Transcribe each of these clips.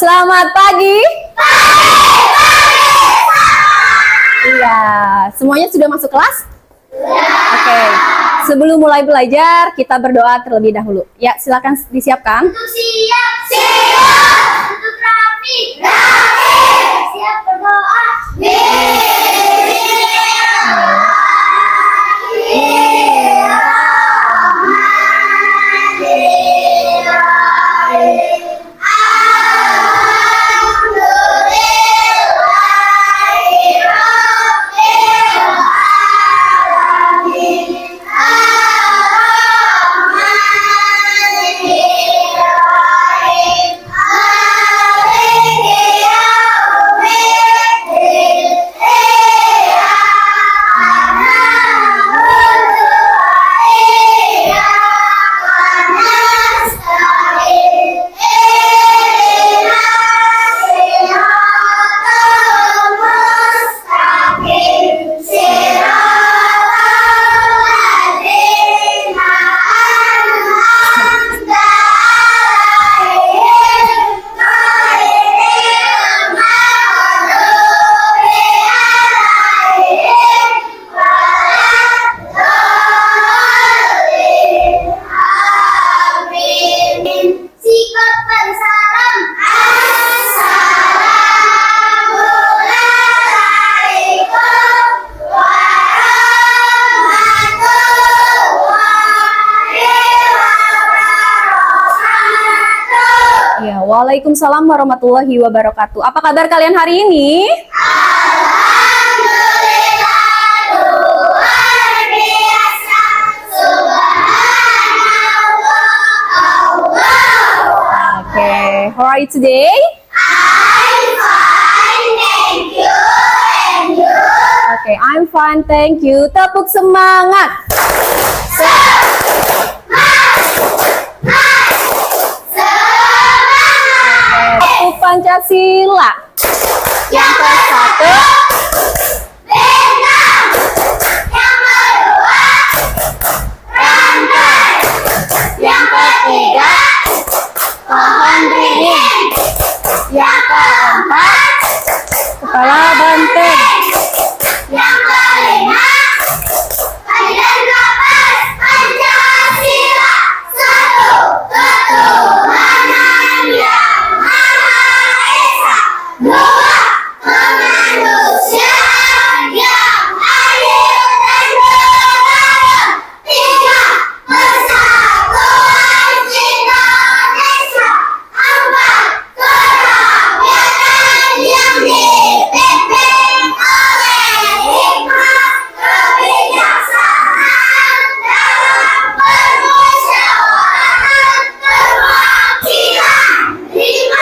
Selamat pagi. Iya, semuanya sudah masuk kelas? Oke. Sebelum mulai belajar, kita berdoa terlebih dahulu. Ya, silakan disiapkan. Untuk siap, siap. Untuk rapi, rapi. Siap berdoa. Waalaikumsalam warahmatullahi wabarakatuh. Apa kabar kalian hari ini? Alhamdulillah, luar biasa. Subhanallah. Okay, how are you today? I'm fine, thank you. And you? Okay, I'm fine, thank you. Tepuk semangat. Pancasila. Yang ke-1 Bintang. Yang kedua rantai. yang ke-3 pohon beringin, yang ke-4 kepala banteng, Yang kelima kaidah kapas Pancasila. 1. Ketuhanan yang Maha Esa. 2. Kemanusiaan yang adil dan beradab. 3. Persatuan Indonesia. 4. Kerakyatan yang dipimpin oleh hikmah kebijaksanaan dalam permusyawaratan perwakilan. 5.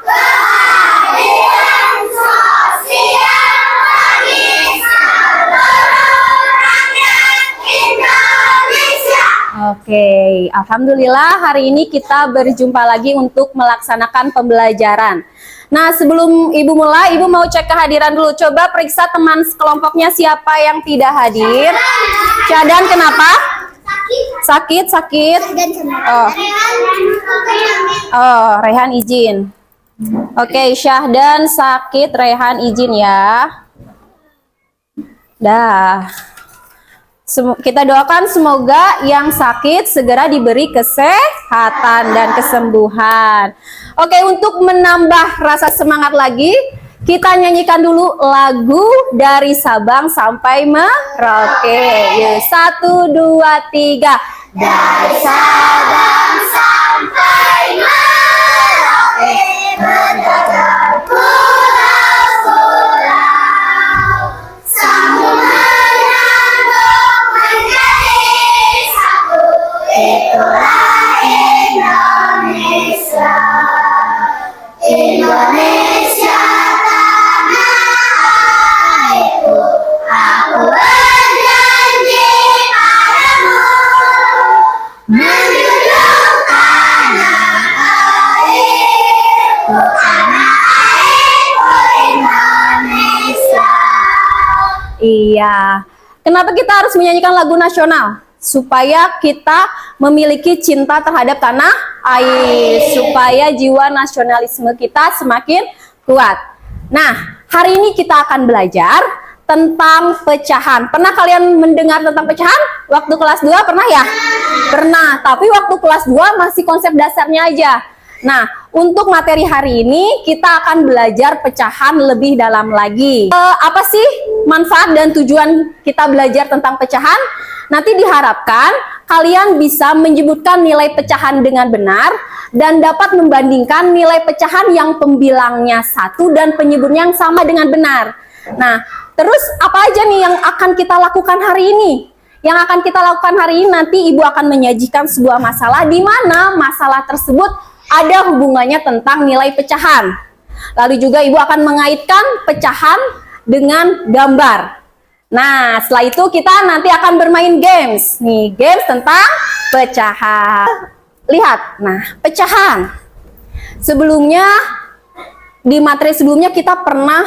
Keadilan sosial bagi seluruh rakyat Indonesia. Oke, alhamdulillah hari ini kita berjumpa lagi untuk melaksanakan pembelajaran. Nah, sebelum Ibu mulai, Ibu mau cek kehadiran dulu. Coba periksa teman sekelompoknya siapa yang tidak hadir. Syadan kenapa? Sakit. Oh, Rehan izin. Oke, Syahdan sakit, Rehan izin ya. Dah. Kita doakan semoga yang sakit segera diberi kesehatan dan kesembuhan. Oke, untuk menambah rasa semangat lagi, kita nyanyikan dulu lagu dari Sabang sampai Merauke. Yuk, 1, 2, 3. Dari Sabang sampai Merauke, menjajal pulau-pulau, sambung menyambung menjadi satu. Itulah Indonesia. Indonesia tanah airku, aku berjanji padamu menjunjung tanah airku, tanah airku Indonesia. Iya. Kenapa kita harus menyanyikan lagu nasional? supaya kita memiliki cinta terhadap tanah air, supaya jiwa nasionalisme kita semakin kuat. Nah, hari ini kita akan belajar tentang pecahan. Pernah kalian mendengar tentang pecahan? Waktu kelas 2 pernah ya? Pernah, tapi waktu kelas 2 masih konsep dasarnya aja. Nah, untuk materi hari ini kita akan belajar pecahan lebih dalam lagi. Apa sih manfaat dan tujuan kita belajar tentang pecahan? Nanti diharapkan kalian bisa menyebutkan nilai pecahan dengan benar dan dapat membandingkan nilai pecahan yang pembilangnya 1 dan penyebutnya yang sama dengan benar. Nah, terus apa aja nih yang akan kita lakukan hari ini? Yang akan kita lakukan hari ini nanti Ibu akan menyajikan sebuah masalah di mana masalah tersebut ada hubungannya tentang nilai pecahan. Lalu juga Ibu akan mengaitkan pecahan dengan gambar. Nah, setelah itu kita nanti akan bermain games. Nih, games tentang pecahan. Lihat, nah, pecahan. Sebelumnya, di materi sebelumnya kita pernah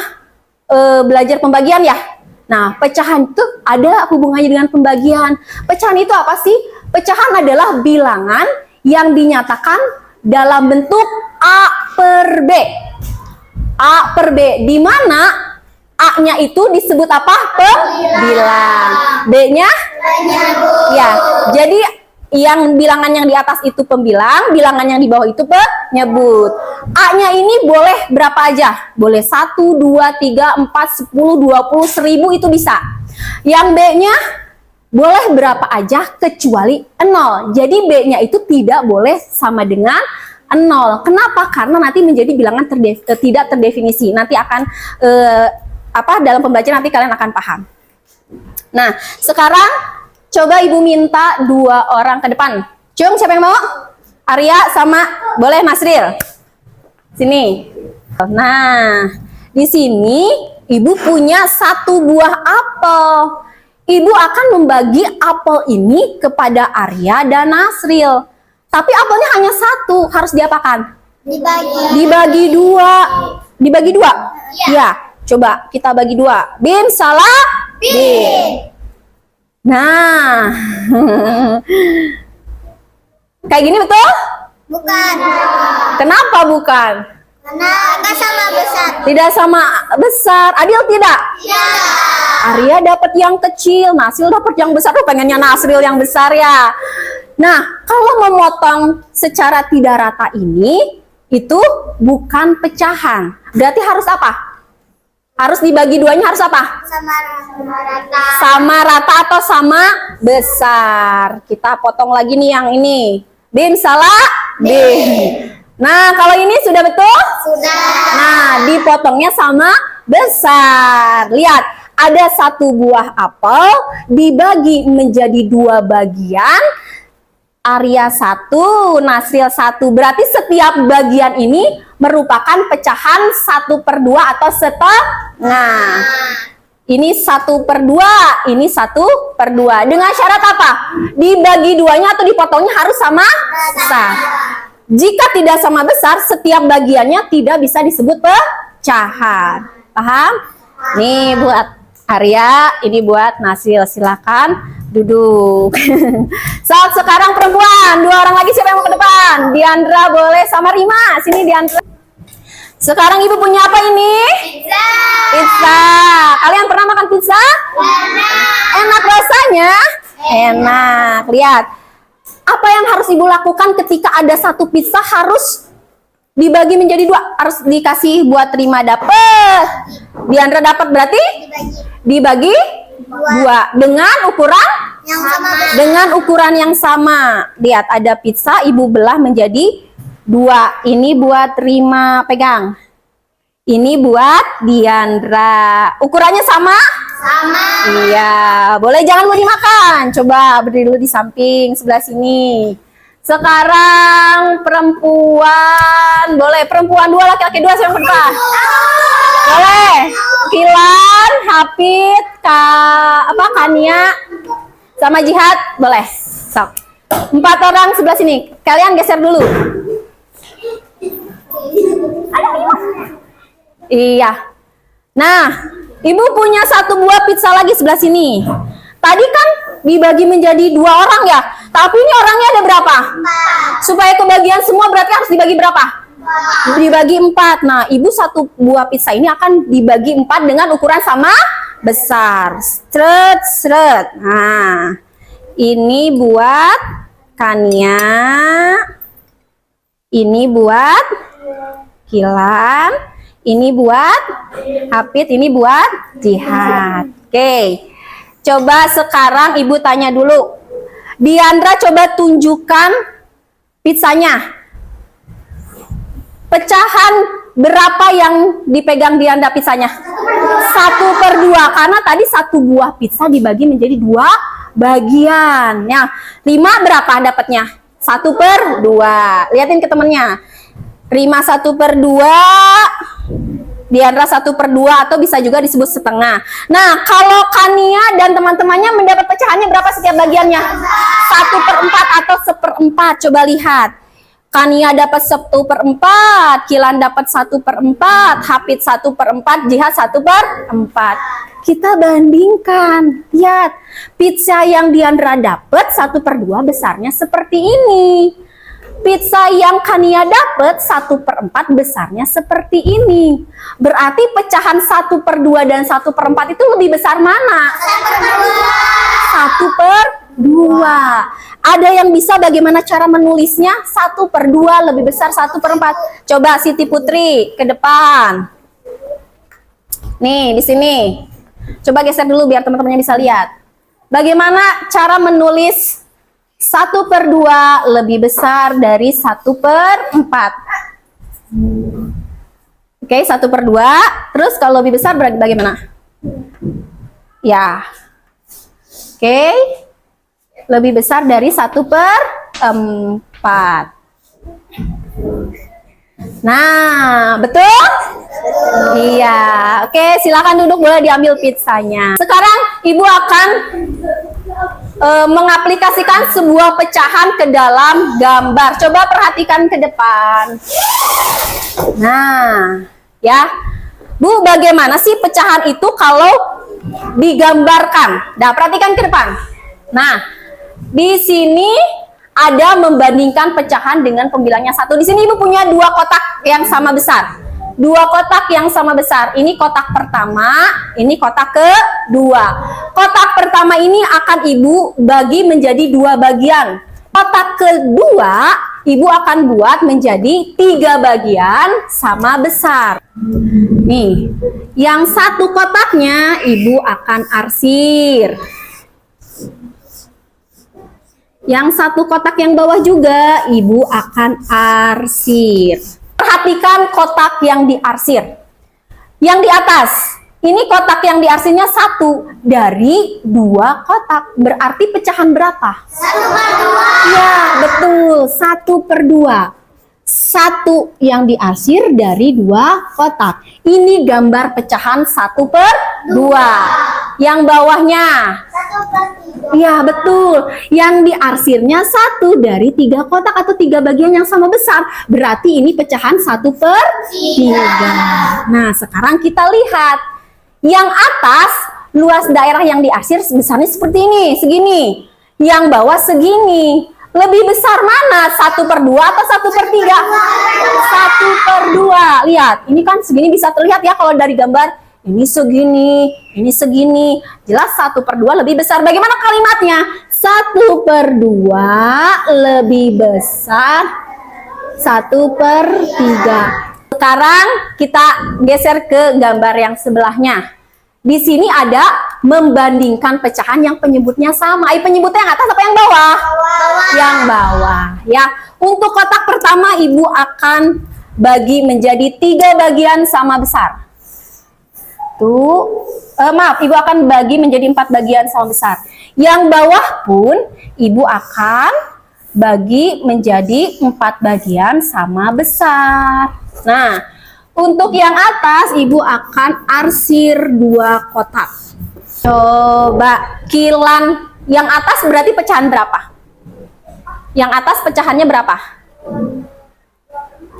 belajar pembagian ya. Nah, pecahan itu ada hubungannya dengan pembagian. Pecahan itu apa sih? Pecahan adalah bilangan yang dinyatakan dalam bentuk A per B. A per B, di mana A-nya itu disebut apa? Pembilang. B-nya? Ya, jadi yang bilangan yang di atas itu pembilang, bilangan yang di bawah itu penyebut. A-nya ini boleh berapa aja? Boleh 1, 2, 3, 4, 10, 20, 1000 itu bisa. Yang B-nya boleh berapa aja kecuali 0. Jadi B-nya itu tidak boleh sama dengan 0. Kenapa? Karena nanti menjadi bilangan tidak terdefinisi. Nanti akan dalam pembelajaran nanti kalian akan paham. Nah, sekarang coba Ibu minta 2 orang ke depan. Cung, siapa yang mau? Arya sama boleh Masril. Sini. Nah, di sini Ibu punya 1 buah apel. Ibu akan membagi apel ini kepada Arya dan Nasril. Tapi apelnya hanya 1, harus diapakan? Dibagi 2. Dibagi 2? Ya. Coba kita bagi 2. Bin, salah? Bin. Nah. Kayak gini betul? Bukan. Kenapa bukan? Karena sama besar. Tidak sama besar. Adil tidak? Ya. Arya dapat yang kecil, Nasril dapat yang besar. Pengennya Nasril yang besar ya. Nah, kalau memotong secara tidak rata ini, itu bukan pecahan. Berarti harus apa? Harus dibagi 2-nya harus apa? Sama rata. Sama rata atau sama besar. Kita potong lagi nih yang ini. Bin, salah? Bin. Nah, kalau ini sudah betul? Sudah. Nah, dipotongnya sama besar. Lihat, ada 1 buah apel dibagi menjadi 2 bagian. Arya 1, Nasril 1. Berarti setiap bagian ini merupakan pecahan 1/2 atau setengah. Ini 1/2, ini 1/2. Dengan syarat apa? Dibagi 2-nya atau dipotongnya harus sama besar. Jika tidak sama besar, setiap bagiannya tidak bisa disebut pecahan. Paham? Nih buat Arya, ini buat Nasril. Silakan duduk. Saat sekarang perempuan, 2 orang lagi siapa yang mau ke depan? Diandra boleh sama Rima. Sini Diandra. Sekarang Ibu punya apa ini? Pizza. Pizza. Kalian pernah makan pizza? Enak rasanya? Enak. Lihat. Apa yang harus Ibu lakukan ketika ada 1 pizza harus dibagi menjadi 2? Harus dikasih buat Rima dapat. Diandra dapat berarti? Dibagi 2 dengan ukuran yang sama. Lihat, ada pizza Ibu belah menjadi 2. Ini buat Rima, pegang. Ini buat Diandra. Ukurannya sama? Sama. Iya, boleh jangan mau dimakan. Coba berdiri dulu di samping sebelah sini. Sekarang perempuan, boleh perempuan 2, laki-laki 2, siapa yang depan? Boleh. Kilan, Hafid, Kania, sama Jihad, boleh. Sok. 4 orang sebelah sini. Kalian geser dulu. Ada 5. Iya. Nah, Ibu punya 1 buah pizza lagi sebelah sini. Tadi kan dibagi menjadi 2 orang ya. Tapi ini orangnya ada berapa? Supaya kebagian semua berarti harus dibagi berapa? Dibagi 4. Nah, ibu satu buah pizza ini akan dibagi 4 dengan ukuran sama besar. Sret, sret. Nah, ini buat Kania. Ini buat Kilan. Ini buat Hafid. Ini buat Jihad. Oke. Coba sekarang ibu tanya dulu. Diandra coba tunjukkan pizzanya. Pecahan berapa yang dipegang Diandra pizzanya? 1/2. Karena tadi satu buah pizza dibagi menjadi 2 bagian. Ya, 5 berapa dapatnya? 1/2. Liatin ke temennya. Rima 1/2. Diandra 1/2 atau bisa juga disebut setengah. Nah, kalau Kania dan teman-temannya mendapat pecahannya berapa setiap bagiannya? 1/4 atau 1/4. Coba lihat. Kania dapat 1/4, Kilan dapat 1/4, Hafid 1/4, Jihad 1/4. Kita bandingkan. Lihat, pizza yang Diandra dapat 1/2 besarnya seperti ini. Pizza yang Kania dapat 1/4 besarnya seperti ini. Berarti pecahan 1/2 dan 1/4 itu lebih besar mana? 1/2. Ada yang bisa bagaimana cara menulisnya? 1/2 lebih besar 1/4. Coba Siti Putri ke depan. Nih, di sini. Coba geser dulu biar teman-temannya bisa lihat. Bagaimana cara menulis 1/2 lebih besar dari 1/4? Oke, 1/2. Terus kalau lebih besar bagaimana? Ya. Oke. Lebih besar dari 1/4. Nah, betul? Iya. Oke, silakan duduk, boleh diambil pizzanya. Sekarang ibu akan mengaplikasikan sebuah pecahan ke dalam gambar. Coba perhatikan ke depan. Nah, ya. Bu, bagaimana sih pecahan itu kalau digambarkan? Nah, perhatikan ke depan. Nah, di sini ada membandingkan pecahan dengan pembilangnya 1. Di sini ibu punya 2 kotak yang sama besar. 2 kotak yang sama besar. Ini kotak pertama, ini kotak kedua. Kotak pertama ini akan ibu bagi menjadi 2 bagian. Kotak kedua, ibu akan buat menjadi 3 bagian sama besar. Nih, yang satu kotaknya ibu akan arsir. Yang satu kotak yang bawah juga ibu akan arsir. Perhatikan kotak yang diarsir. Yang di atas, ini kotak yang diarsirnya 1 dari 2 kotak. Berarti pecahan berapa? 1/2. Ya, betul. 1/2. 1 yang diarsir dari 2 kotak. Ini gambar pecahan 1/2. Yang bawahnya? 1/3. Ya, betul. Yang diarsirnya 1 dari 3 kotak atau 3 bagian yang sama besar. Berarti ini pecahan 1/3. Nah, sekarang kita lihat. Yang atas, luas daerah yang diarsir besarnya seperti ini, segini. Yang bawah segini. Lebih besar mana? 1/2 atau 1/3? 1/2. Lihat, ini kan segini bisa terlihat ya kalau dari gambar. Ini segini, ini segini. Jelas 1/2 lebih besar. Bagaimana kalimatnya? 1/2 lebih besar 1/3. Sekarang kita geser ke gambar yang sebelahnya. Di sini ada membandingkan pecahan yang penyebutnya sama. Penyebutnya yang atas apa yang bawah? Yang bawah. Ya. Untuk kotak pertama ibu akan bagi menjadi 3 bagian sama besar. Maaf, ibu akan bagi menjadi 4 bagian sama besar. Yang bawah pun ibu akan bagi menjadi 4 bagian sama besar. Nah, untuk yang atas ibu akan arsir 2 kotak. Coba Kilan, yang atas berarti pecahan berapa? Yang atas pecahannya berapa?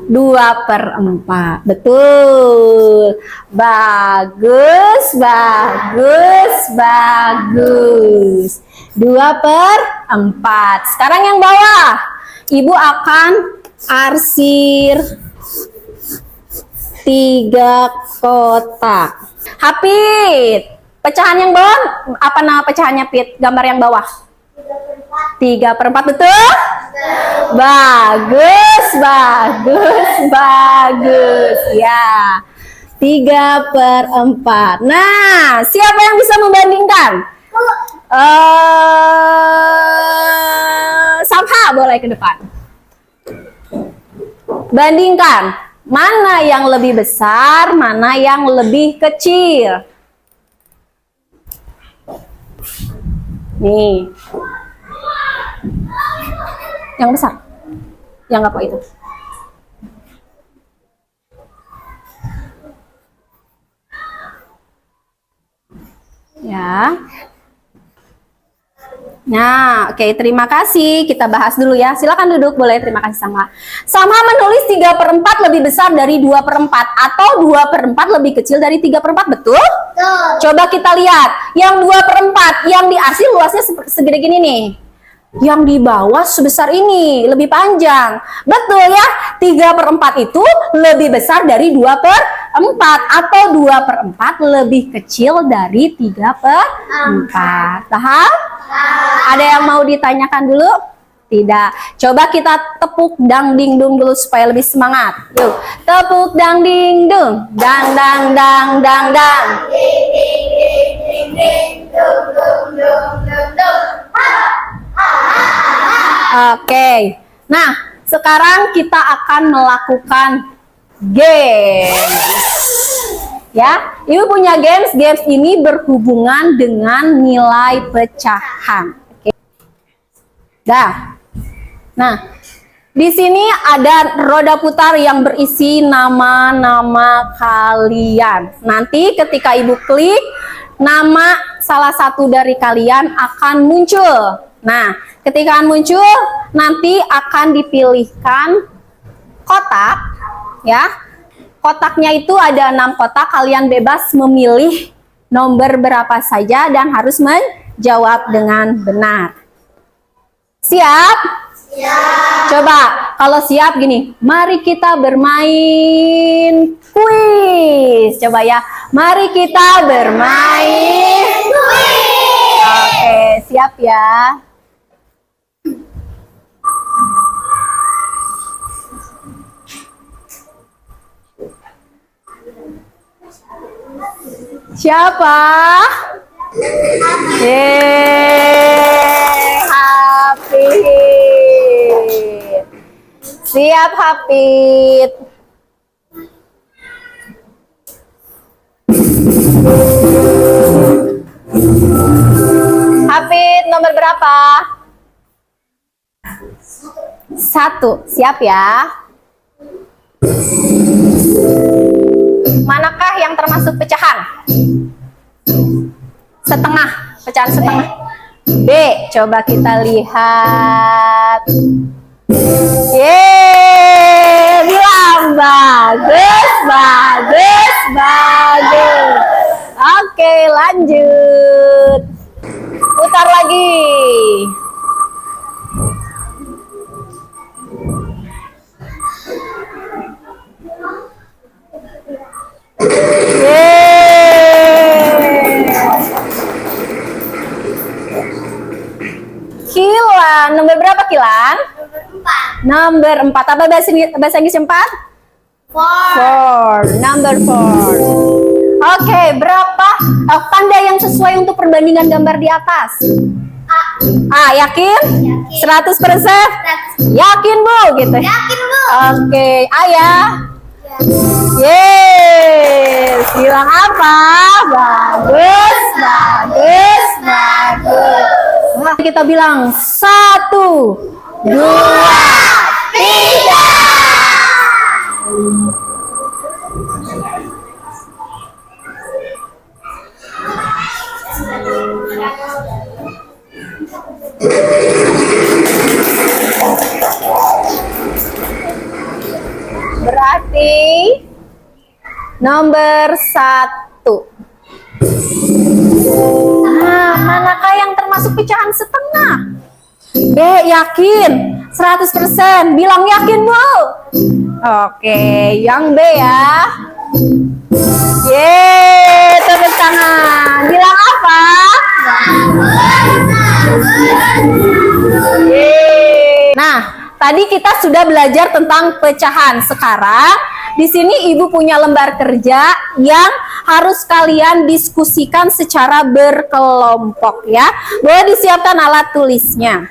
2/4. Betul. Bagus, bagus, bagus. 2/4. Sekarang yang bawah. Ibu akan arsir 3 kotak. Hafid, pecahan yang bawah, apa nama pecahannya, Pit? Gambar yang bawah. 3/4, betul? Bagus, bagus, bagus. Ya, 3/4. Nah, siapa yang bisa membandingkan? Samha boleh ke depan. Bandingkan, mana yang lebih besar, mana yang lebih kecil. Nih. Yang besar. Yang apa itu? Ya. Nah, oke, terima kasih. Kita bahas dulu ya. Silakan duduk, boleh. Terima kasih Samha. Samha menulis 3/4 lebih besar dari 2/4 atau 2/4 lebih kecil dari 3/4, betul? Betul. Coba kita lihat. Yang 2/4 yang diarsir luasnya segede gini nih. Yang di bawah sebesar ini, lebih panjang. Betul ya? 3/4 itu lebih besar dari 2/4 atau 2/4 lebih kecil dari 3/4. Paham? Ada yang mau ditanyakan dulu? Tidak. Coba kita tepuk dang ding dung dulu supaya lebih semangat. Yuk, tepuk dang ding dung, dang dang dang dang dang. Oke. Nah, sekarang kita akan melakukan games. Ya, Ibu punya games. Games ini berhubungan dengan nilai pecahan. Oke. Dah. Nah, di sini ada roda putar yang berisi nama-nama kalian. Nanti ketika Ibu klik, nama salah satu dari kalian akan muncul. Nah, ketika muncul, nanti akan dipilihkan kotak, ya. Kotaknya itu ada 6 kotak, kalian bebas memilih nomor berapa saja dan harus menjawab dengan benar. Siap? Siap. Coba, kalau siap gini, mari kita bermain kuis. Coba ya, mari kita bermain kuis. Oke, siap ya. Siapa? Hafid. Siap, Hafid. Hafid, nomor berapa? 1. Siap ya. Manakah yang termasuk pecahan? Setengah, pecahan setengah. B, coba kita lihat. Yeay, bilang bagus, bagus, bagus. Oke, lanjut. Putar lagi. Kilan, nomor berapa Kilan? Nomor 4. Apa bahasa Inggris 4? 4. Number 4. Oke, berapa tanda yang sesuai untuk perbandingan gambar di atas? A, yakin? 100%? Yakin Bu, gitu. Yakin, Bu. Oke, A ya. Yes, bilang apa? Bagus, bagus, bagus. Nah, kita bilang 1, 2, 3. Berarti nomor 1. Nah, Manakah yang termasuk pecahan setengah? B, yakin 100%. Bilang yakin, Bu. Oke, yang B ya. Yeay, tepuk tangan. Bilang apa? Yeay. Nah, tadi kita sudah belajar tentang pecahan. Sekarang di sini Ibu punya lembar kerja yang harus kalian diskusikan secara berkelompok ya. Boleh disiapkan alat tulisnya.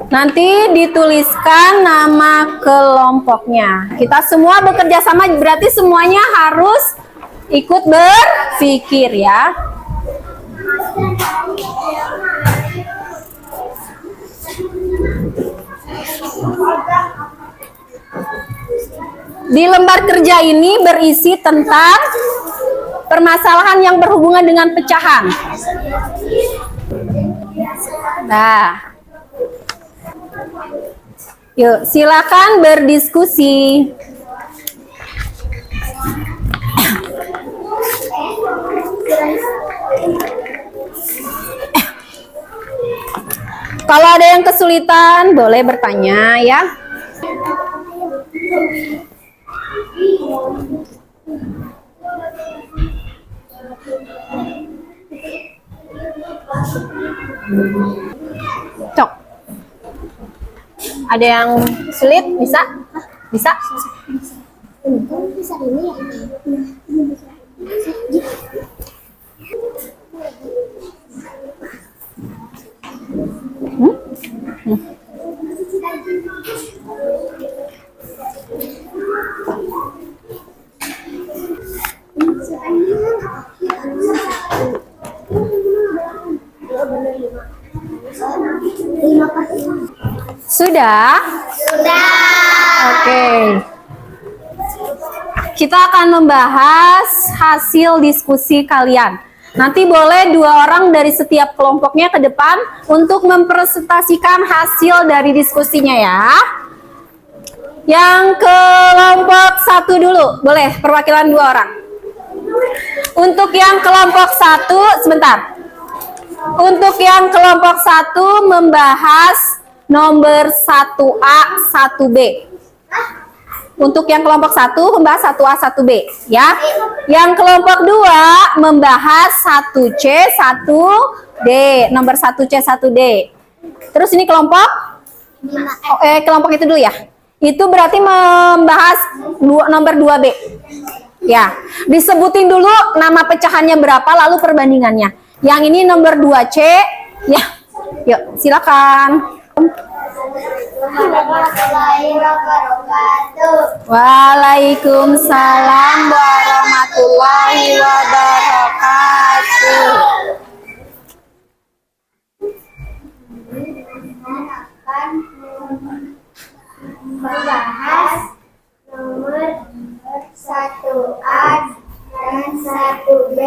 Nanti dituliskan nama kelompoknya. Kita semua bekerja sama, berarti semuanya harus ikut berpikir ya. Di lembar kerja ini berisi tentang permasalahan yang berhubungan dengan pecahan. Nah, yuk silakan berdiskusi. Kalau ada yang kesulitan, boleh bertanya ya. Cok. Ada yang sulit? Bisa? Bisa? Bisa ini ya. Sudah? Sudah. Oke. Kita akan membahas hasil diskusi kalian. Nanti boleh 2 orang dari setiap kelompoknya ke depan untuk mempresentasikan hasil dari diskusinya ya. Yang kelompok 1 dulu, boleh perwakilan 2 orang. Untuk yang kelompok 1, sebentar. Untuk yang kelompok 1 membahas nomor 1A, 1B. Untuk yang kelompok 1 membahas 1A, 1B ya. Yang kelompok 2 membahas 1C, 1D, nomor 1C, 1D. Terus ini kelompok kelompok itu dulu ya. Itu berarti membahas nomor 2B. Ya, disebutin dulu nama pecahannya berapa lalu perbandingannya. Yang ini nomor 2C ya. Yuk, silakan. Waalaikumsalam warahmatullahi wabarakatuh. Akan membahas nomor 1A dan 1B.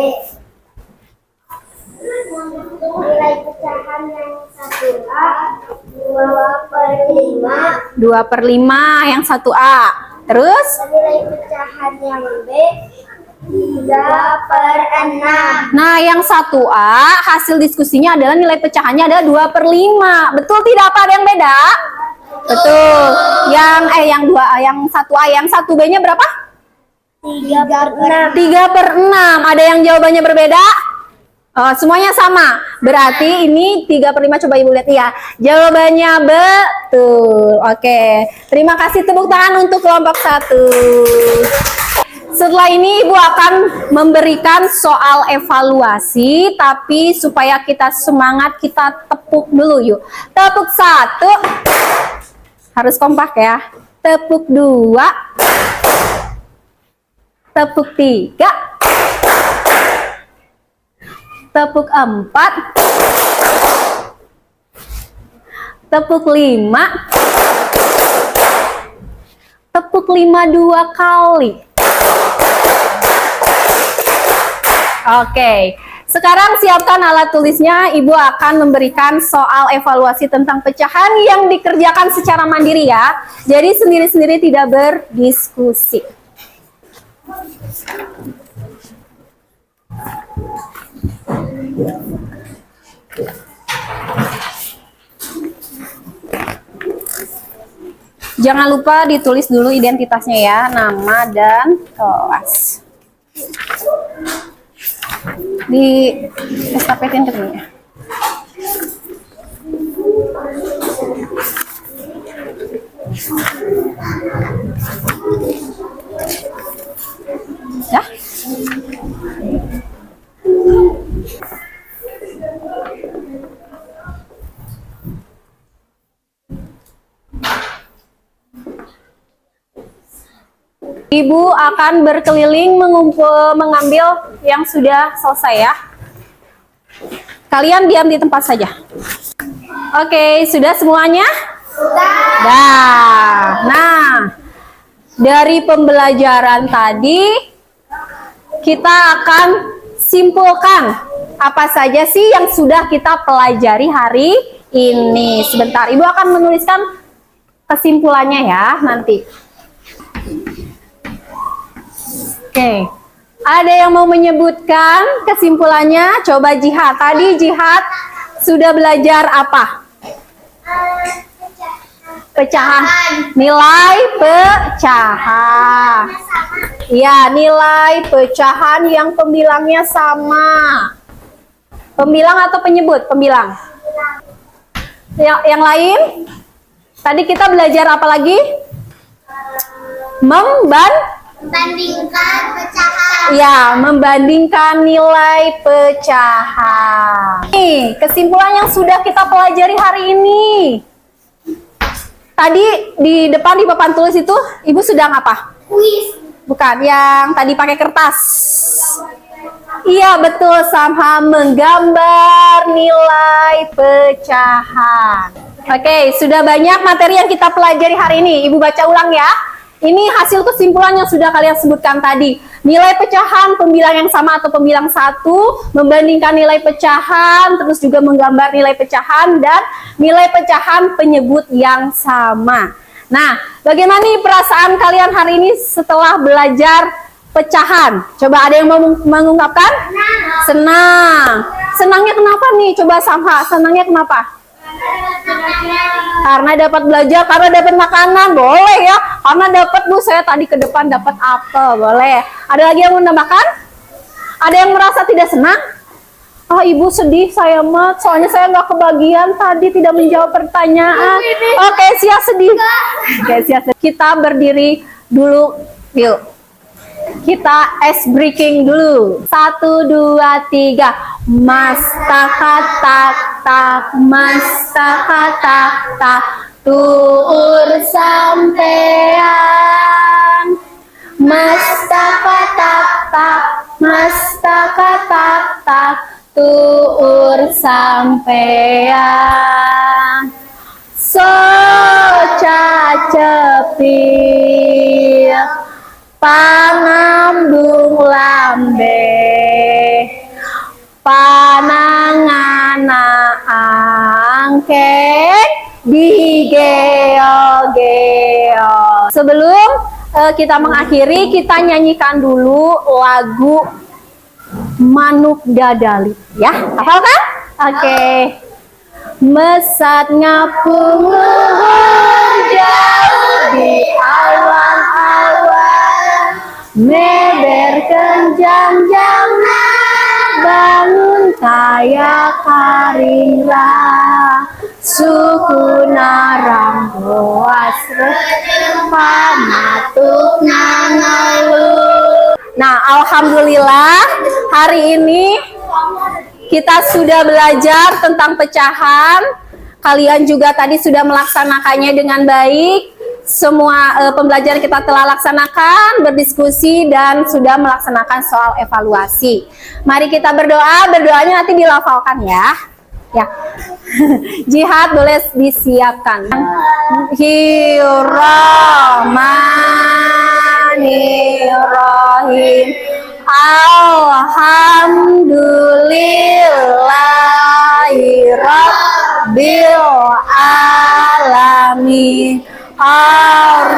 Nilai pecahan yang 1A 2/5. 2/5 yang 1A. Terus? Nilai pecahan yang B 3/6. Nah, yang 1A hasil diskusinya adalah nilai pecahannya ada 2/5. Betul tidak? Apa ada yang beda? Betul. Yang 2A, yang 1A, yang 1B-nya berapa? 3/6. 3/6. Ada yang jawabannya berbeda? Semuanya sama. Berarti ini 3/5. Coba Ibu lihat ya. Jawabannya betul. Oke. Terima kasih, tepuk tangan untuk kelompok 1. Setelah ini Ibu akan memberikan soal evaluasi, tapi supaya kita semangat kita tepuk dulu yuk. Tepuk 1. Harus kompak ya. Tepuk 2. Tepuk 3. Tepuk 4. Tepuk 5. Tepuk 5 2 kali. Oke. Sekarang siapkan alat tulisnya. Ibu akan memberikan soal evaluasi tentang pecahan yang dikerjakan secara mandiri ya. Jadi sendiri-sendiri tidak berdiskusi. Jangan lupa ditulis dulu identitasnya ya, nama dan kelas. Di estafetin ke sini. Ya. Ibu akan berkeliling mengambil yang sudah selesai ya. Kalian diam di tempat saja. Oke, sudah semuanya? Sudah. Nah, dari pembelajaran tadi kita akan simpulkan apa saja sih yang sudah kita pelajari hari ini. Sebentar, Ibu akan menuliskan kesimpulannya ya nanti. Oke, ada yang mau menyebutkan kesimpulannya? Coba Jihad. Tadi Jihad sudah belajar apa? Pecahan. Nilai pecahan. Ya, nilai pecahan yang pembilangnya sama. Pembilang atau penyebut? Pembilang. Yang lain? Tadi kita belajar apa lagi? Membandingkan pecahan. Ya, membandingkan nilai pecahan. Nih, kesimpulan yang sudah kita pelajari hari ini. Tadi di depan di papan tulis itu, Ibu sedang apa? Kuis. Bukan, yang tadi pakai kertas. Iya, betul, sama menggambar nilai pecahan. Oke, sudah banyak materi yang kita pelajari hari ini. Ibu baca ulang ya. Ini hasil kesimpulan yang sudah kalian sebutkan tadi. Nilai pecahan pembilang yang sama atau pembilang satu, membandingkan nilai pecahan, terus juga menggambar nilai pecahan, dan nilai pecahan penyebut yang sama. Nah, bagaimana nih perasaan kalian hari ini setelah belajar pecahan? Coba ada yang mau mengungkapkan? Senang. Senangnya kenapa nih? Coba Samha, senangnya kenapa? Karena dapat belajar, karena dapat makanan, boleh ya. Karena dapat, Bu, saya tadi ke depan dapat apel, boleh. Ada lagi yang mau menambahkan? Ada yang merasa tidak senang? Ah, Ibu sedih, saya mah, soalnya saya nggak kebagian tadi, tidak menjawab pertanyaan. Oke, siap sedih. Oke, siap sedih. Kita berdiri dulu, yuk. Kita ice breaking dulu. 1, 2, 3. Mas tak tak, mas tak tak, tuur sampean. Mas tak tak, mas tak tak, tuur sampean. So cacepil pangambung lambe panangana angket di geo-geo. Sebelum kita mengakhiri, kita nyanyikan dulu lagu Manuk Dadali ya, hafal kan? Oke. Mesat ngapung luhur jauh di awan-awan, meber kenjang-jang bangun kaya karira, suku narang boas pamatuk nangalu. Nah, alhamdulillah hari ini kita sudah belajar tentang pecahan. Kalian juga tadi sudah melaksanakannya dengan baik. Semua pembelajaran kita telah laksanakan, berdiskusi, dan sudah melaksanakan soal evaluasi. Mari kita berdoa. Berdoanya nanti dilafalkan ya. Ya. Jihad boleh disiapkan. Bismillahirrahmanirrahim. Alhamdulillahirabbil alamin. Ar-Rahman